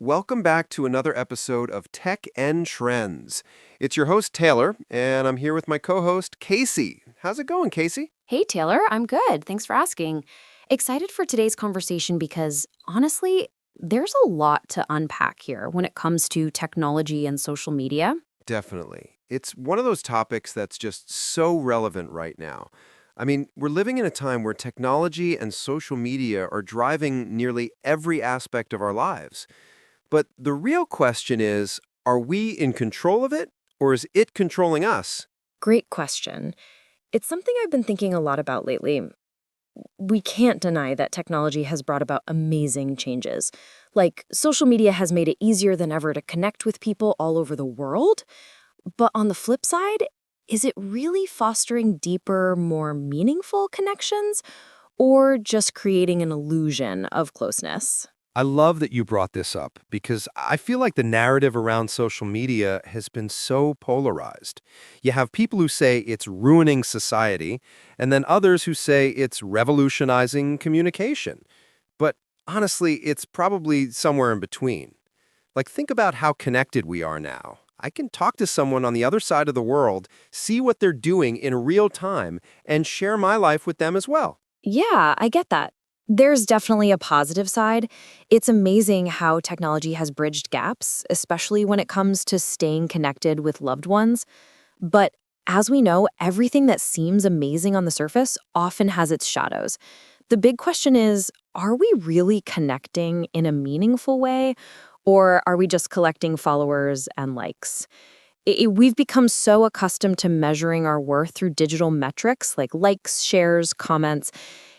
welcome back to another episode of Tech and Trends. It's your host, Taylor, and I'm here with my co-host, Casey. How's it going, Casey? Hey, Taylor, I'm good. Thanks for asking. Excited for today's conversation because, honestly, there's a lot to unpack here when it comes to technology and social media. Definitely. It's one of those topics that's just so relevant right now. I mean, we're living in a time where technology and social media are driving nearly every aspect of our lives. But the real question is, are we in control of it, or is it controlling us? Great question. It's something I've been thinking a lot about lately. We can't deny that technology has brought about amazing changes. Like, social media has made it easier than ever to connect with people all over the world. But on the flip side, is it really fostering deeper, more meaningful connections, or just creating an illusion of closeness? I love that you brought this up because I feel like the narrative around social media has been so polarized. You have people who say it's ruining society, and then others who say it's revolutionizing communication. But honestly, it's probably somewhere in between. Like, think about how connected we are now. I can talk to someone on the other side of the world, see what they're doing in real time, and share my life with them as well. Yeah, I get that. There's definitely a positive side. It's amazing how technology has bridged gaps, especially when it comes to staying connected with loved ones. But as we know, everything that seems amazing on the surface often has its shadows. The big question is, are we really connecting in a meaningful way, or are we just collecting followers and likes? We've become so accustomed to measuring our worth through digital metrics like likes, shares, comments.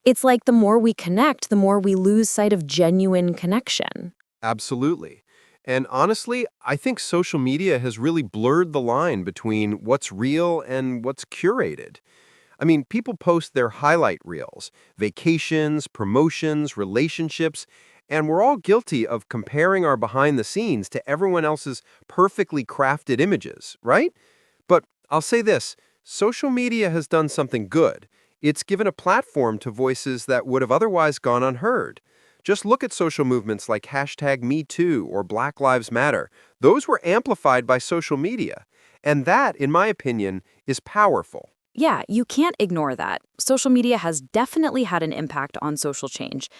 It's like the more we connect, the more we lose sight of genuine connection. Absolutely. And honestly, I think social media has really blurred the line between what's real and what's curated. I mean, people post their highlight reels, vacations, promotions, relationships, and we're all guilty of comparing our behind the scenes to everyone else's perfectly crafted images, right? But I'll say this, social media has done something good. It's given a platform to voices that would have otherwise gone unheard. Just look at social movements like #MeToo or Black Lives Matter. Those were amplified by social media. And that, in my opinion, is powerful. Yeah, you can't ignore that. Social media has definitely had an impact on social change.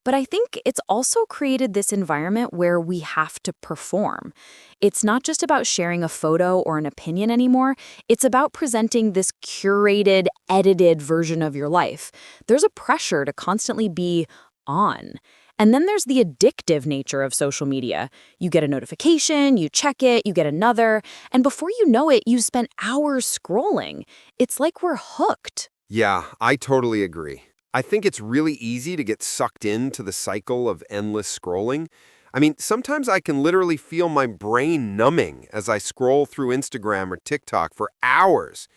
But I think it's also created this environment where we have to perform. It's not just about sharing a photo or an opinion anymore. It's about presenting this curated, edited version of your life. There's a pressure to constantly be on. And then there's the addictive nature of social media. You get a notification, you check it, you get another, and before you know it, you spent hours scrolling. It's like we're hooked. Yeah, I totally agree. I think it's really easy to get sucked into the cycle of endless scrolling. I mean, sometimes I can literally feel my brain numbing as I scroll through Instagram or TikTok for hours.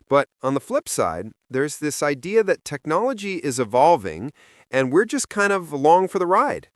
But on the flip side, there's this idea that technology is evolving and we're just kind of along for the ride.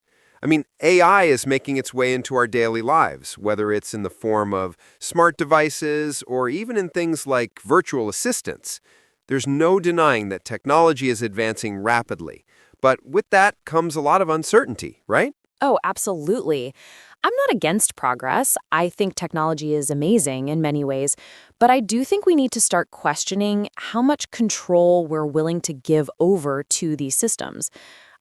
I mean, AI is making its way into our daily lives, whether it's in the form of smart devices or even in things like virtual assistants. There's no denying that technology is advancing rapidly. But with that comes a lot of uncertainty, right? Oh, absolutely. I'm not against progress. I think technology is amazing in many ways, but I do think we need to start questioning how much control we're willing to give over to these systems.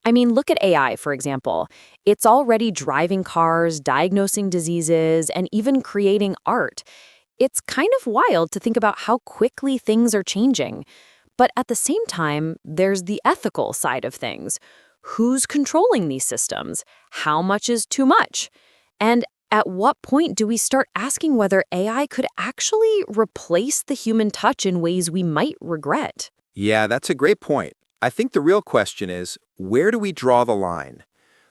I mean, look at AI, for example. It's already driving cars, diagnosing diseases, and even creating art. It's kind of wild to think about how quickly things are changing. But at the same time, there's the ethical side of things. Who's controlling these systems? How much is too much? And at what point do we start asking whether AI could actually replace the human touch in ways we might regret? Yeah, that's a great point. I think the real question is, where do we draw the line?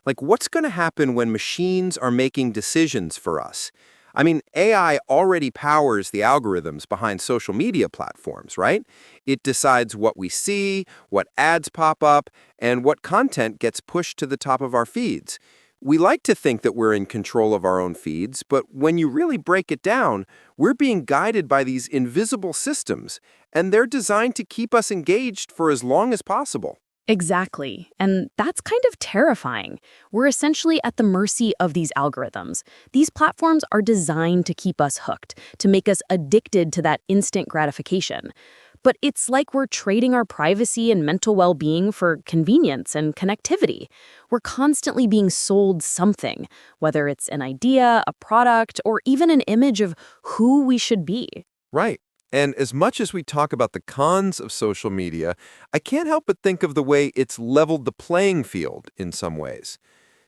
Like, what's going to happen when machines are making decisions for us? I mean, AI already powers the algorithms behind social media platforms, right? It decides what we see, what ads pop up, and what content gets pushed to the top of our feeds. We like to think that we're in control of our own feeds, but when you really break it down, we're being guided by these invisible systems, and they're designed to keep us engaged for as long as possible. Exactly. And that's kind of terrifying. We're essentially at the mercy of these algorithms. These platforms are designed to keep us hooked, to make us addicted to that instant gratification. But it's like we're trading our privacy and mental well-being for convenience and connectivity. We're constantly being sold something, whether it's an idea, a product, or even an image of who we should be. Right. And as much as we talk about the cons of social media, I can't help but think of the way it's leveled the playing field in some ways.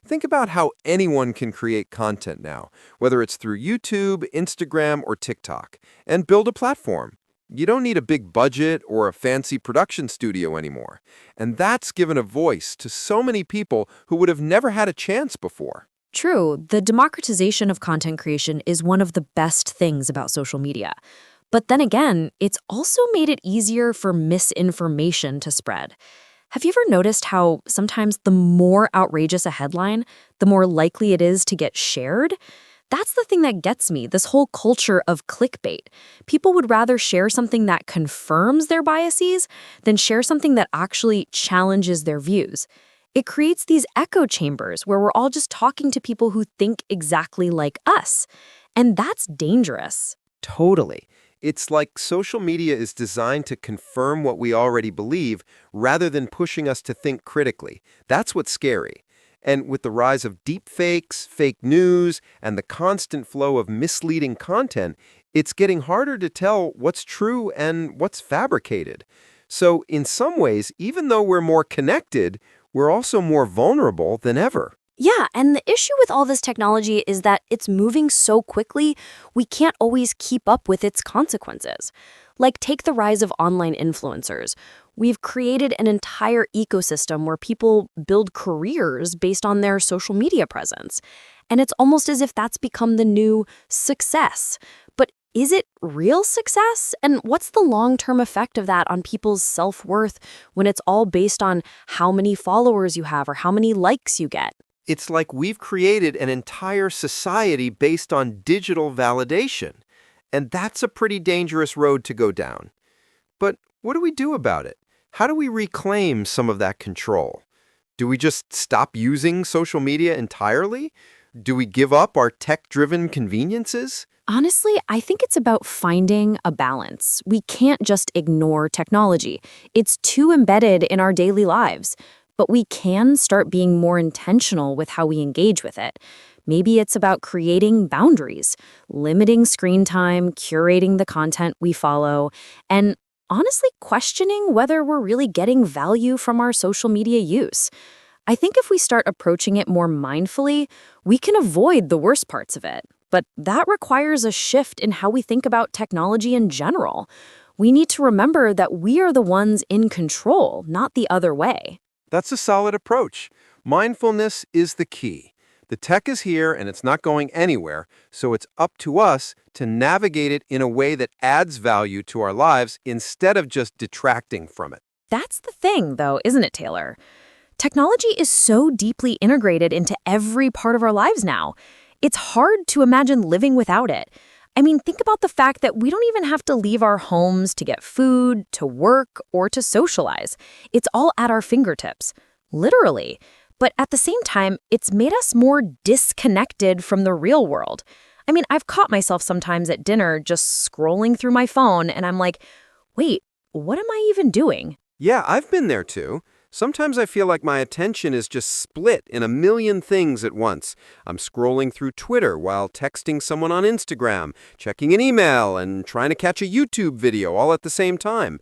Think about how anyone can create content now, whether it's through YouTube, Instagram, or TikTok, and build a platform. You don't need a big budget or a fancy production studio anymore. And that's given a voice to so many people who would have never had a chance before. True, the democratization of content creation is one of the best things about social media. But then again, it's also made it easier for misinformation to spread. Have you ever noticed how sometimes the more outrageous a headline, the more likely it is to get shared? That's the thing that gets me, this whole culture of clickbait. People would rather share something that confirms their biases than share something that actually challenges their views. It creates these echo chambers where we're all just talking to people who think exactly like us. And that's dangerous. Totally. It's like social media is designed to confirm what we already believe rather than pushing us to think critically. That's what's scary. And with the rise of deepfakes, fake news, and the constant flow of misleading content, it's getting harder to tell what's true and what's fabricated. So in some ways, even though we're more connected, we're also more vulnerable than ever. Yeah, and the issue with all this technology is that it's moving so quickly, we can't always keep up with its consequences. Like, take the rise of online influencers. We've created an entire ecosystem where people build careers based on their social media presence. And it's almost as if that's become the new success. But is it real success? And what's the long-term effect of that on people's self-worth when it's all based on how many followers you have or how many likes you get? It's like we've created an entire society based on digital validation. And that's a pretty dangerous road to go down. But what do we do about it? How do we reclaim some of that control? Do we just stop using social media entirely? Do we give up our tech-driven conveniences? Honestly, I think it's about finding a balance. We can't just ignore technology. It's too embedded in our daily lives. But we can start being more intentional with how we engage with it. Maybe it's about creating boundaries, limiting screen time, curating the content we follow, and honestly questioning whether we're really getting value from our social media use. I think if we start approaching it more mindfully, we can avoid the worst parts of it. But that requires a shift in how we think about technology in general. We need to remember that we are the ones in control, not the other way. That's a solid approach. Mindfulness is the key. The tech is here and it's not going anywhere, so it's up to us to navigate it in a way that adds value to our lives instead of just detracting from it. That's the thing, though, isn't it, Taylor? Technology is so deeply integrated into every part of our lives now. It's hard to imagine living without it. I mean, think about the fact that we don't even have to leave our homes to get food, to work, or to socialize. It's all at our fingertips, literally. But at the same time, it's made us more disconnected from the real world. I mean, I've caught myself sometimes at dinner just scrolling through my phone, and I'm like, wait, what am I even doing? Yeah, I've been there too. Sometimes I feel like my attention is just split in a million things at once. I'm scrolling through Twitter while texting someone on Instagram, checking an email, and trying to catch a YouTube video all at the same time.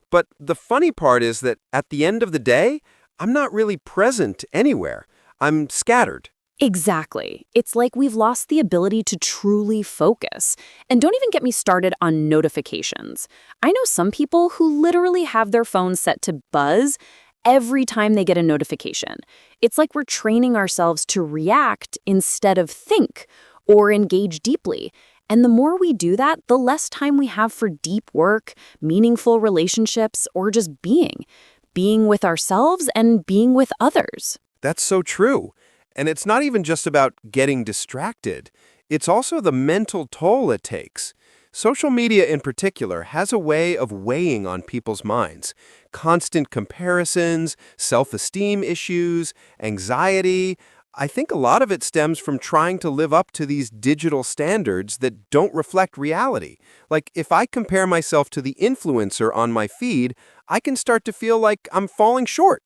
But the funny part is that at the end of the day, I'm not really present anywhere. I'm scattered. Exactly. It's like we've lost the ability to truly focus. And don't even get me started on notifications. I know some people who literally have their phones set to buzz every time they get a notification. It's like we're training ourselves to react instead of think or engage deeply. And the more we do that, the less time we have for deep work, meaningful relationships, or just being with ourselves and being with others. That's so true. And it's not even just about getting distracted. It's also the mental toll it takes. Social media in particular has a way of weighing on people's minds. Constant comparisons, self-esteem issues, anxiety. I think a lot of it stems from trying to live up to these digital standards that don't reflect reality. Like, if I compare myself to the influencer on my feed, I can start to feel like I'm falling short.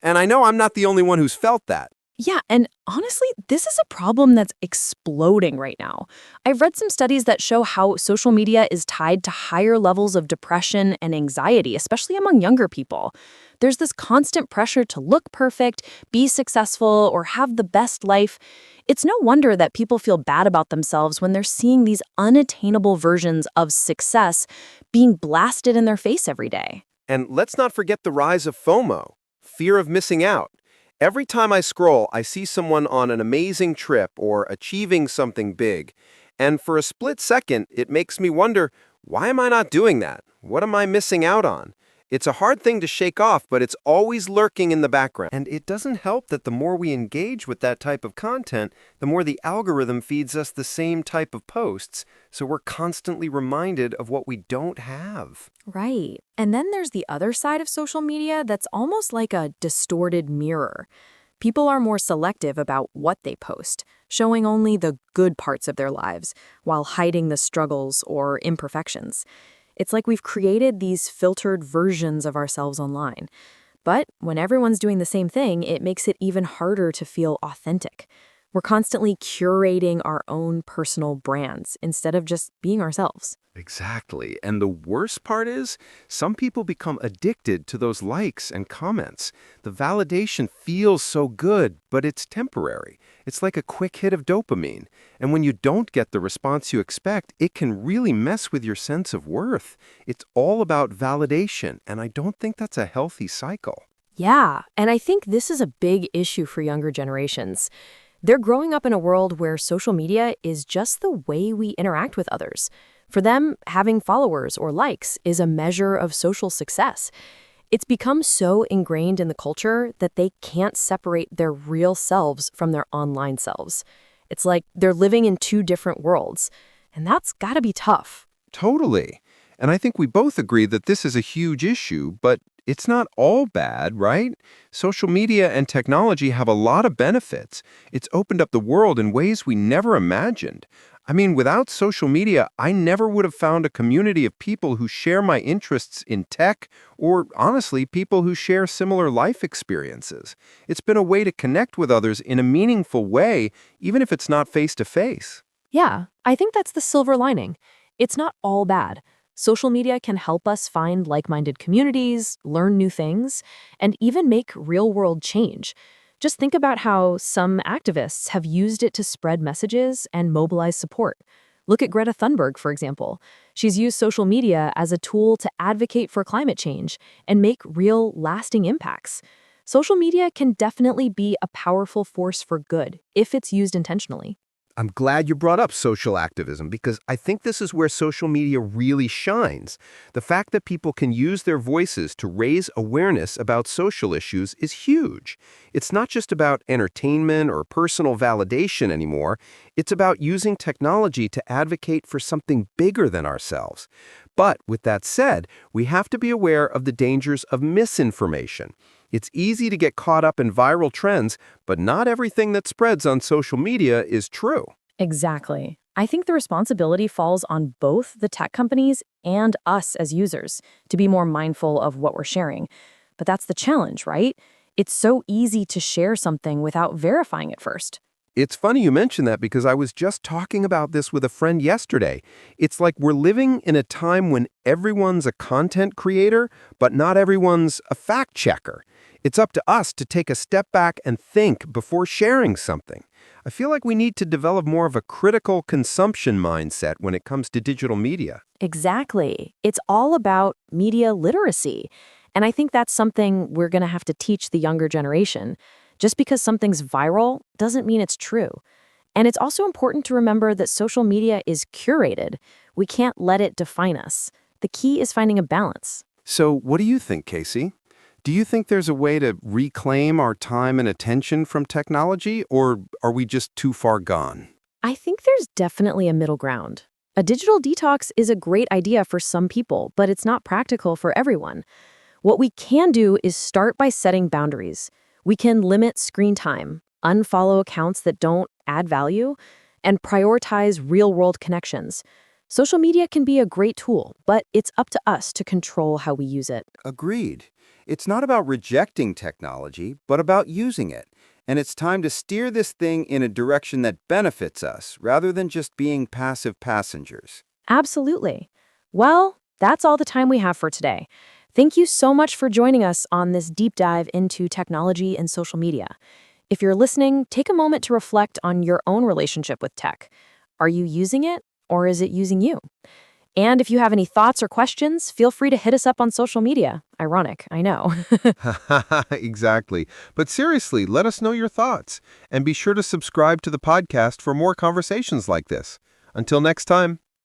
And I know I'm not the only one who's felt that. Yeah, and honestly, this is a problem that's exploding right now. I've read some studies that show how social media is tied to higher levels of depression and anxiety, especially among younger people. There's this constant pressure to look perfect, be successful, or have the best life. It's no wonder that people feel bad about themselves when they're seeing these unattainable versions of success being blasted in their face every day. And let's not forget the rise of FOMO, fear of missing out. Every time I scroll, I see someone on an amazing trip or achieving something big. And for a split second, it makes me wonder, why am I not doing that? What am I missing out on? It's a hard thing to shake off, but it's always lurking in the background. And it doesn't help that the more we engage with that type of content, the more the algorithm feeds us the same type of posts, so we're constantly reminded of what we don't have. Right. And then there's the other side of social media that's almost like a distorted mirror. People are more selective about what they post, showing only the good parts of their lives while hiding the struggles or imperfections. It's like we've created these filtered versions of ourselves online. But when everyone's doing the same thing, it makes it even harder to feel authentic. We're constantly curating our own personal brands instead of just being ourselves. Exactly. And the worst part is, some people become addicted to those likes and comments. The validation feels so good, but it's temporary. It's like a quick hit of dopamine. And when you don't get the response you expect, it can really mess with your sense of worth. It's all about validation, and I don't think that's a healthy cycle. Yeah, and I think this is a big issue for younger generations. They're growing up in a world where social media is just the way we interact with others. For them, having followers or likes is a measure of social success. It's become so ingrained in the culture that they can't separate their real selves from their online selves. It's like they're living in two different worlds, and that's gotta be tough. Totally. And I think we both agree that this is a huge issue, but it's not all bad, right? Social media and technology have a lot of benefits. It's opened up the world in ways we never imagined. I mean, without social media, I never would have found a community of people who share my interests in tech, or honestly, people who share similar life experiences. It's been a way to connect with others in a meaningful way, even if it's not face-to-face. Yeah, I think that's the silver lining. It's not all bad. Social media can help us find like-minded communities, learn new things, and even make real-world change. Just think about how some activists have used it to spread messages and mobilize support. Look at Greta Thunberg, for example. She's used social media as a tool to advocate for climate change and make real, lasting impacts. Social media can definitely be a powerful force for good if it's used intentionally. I'm glad you brought up social activism because I think this is where social media really shines. The fact that people can use their voices to raise awareness about social issues is huge. It's not just about entertainment or personal validation anymore. It's about using technology to advocate for something bigger than ourselves. But with that said, we have to be aware of the dangers of misinformation. It's easy to get caught up in viral trends, but not everything that spreads on social media is true. Exactly. I think the responsibility falls on both the tech companies and us as users to be more mindful of what we're sharing. But that's the challenge, right? It's so easy to share something without verifying it first. It's funny you mention that because I was just talking about this with a friend yesterday. It's like we're living in a time when everyone's a content creator, but not everyone's a fact checker. It's up to us to take a step back and think before sharing something. I feel like we need to develop more of a critical consumption mindset when it comes to digital media. Exactly. It's all about media literacy. And I think that's something we're going to have to teach the younger generation. Just because something's viral doesn't mean it's true. And it's also important to remember that social media is curated. We can't let it define us. The key is finding a balance. So what do you think, Casey? Do you think there's a way to reclaim our time and attention from technology, or are we just too far gone? I think there's definitely a middle ground. A digital detox is a great idea for some people, but it's not practical for everyone. What we can do is start by setting boundaries. We can limit screen time, unfollow accounts that don't add value, and prioritize real-world connections. Social media can be a great tool, but it's up to us to control how we use it. Agreed. It's not about rejecting technology, but about using it. And it's time to steer this thing in a direction that benefits us, rather than just being passive passengers. Absolutely. Well, that's all the time we have for today. Thank you so much for joining us on this deep dive into technology and social media. If you're listening, take a moment to reflect on your own relationship with tech. Are you using it, or is it using you? And if you have any thoughts or questions, feel free to hit us up on social media. Ironic, I know. Exactly. But seriously, let us know your thoughts. And be sure to subscribe to the podcast for more conversations like this. Until next time.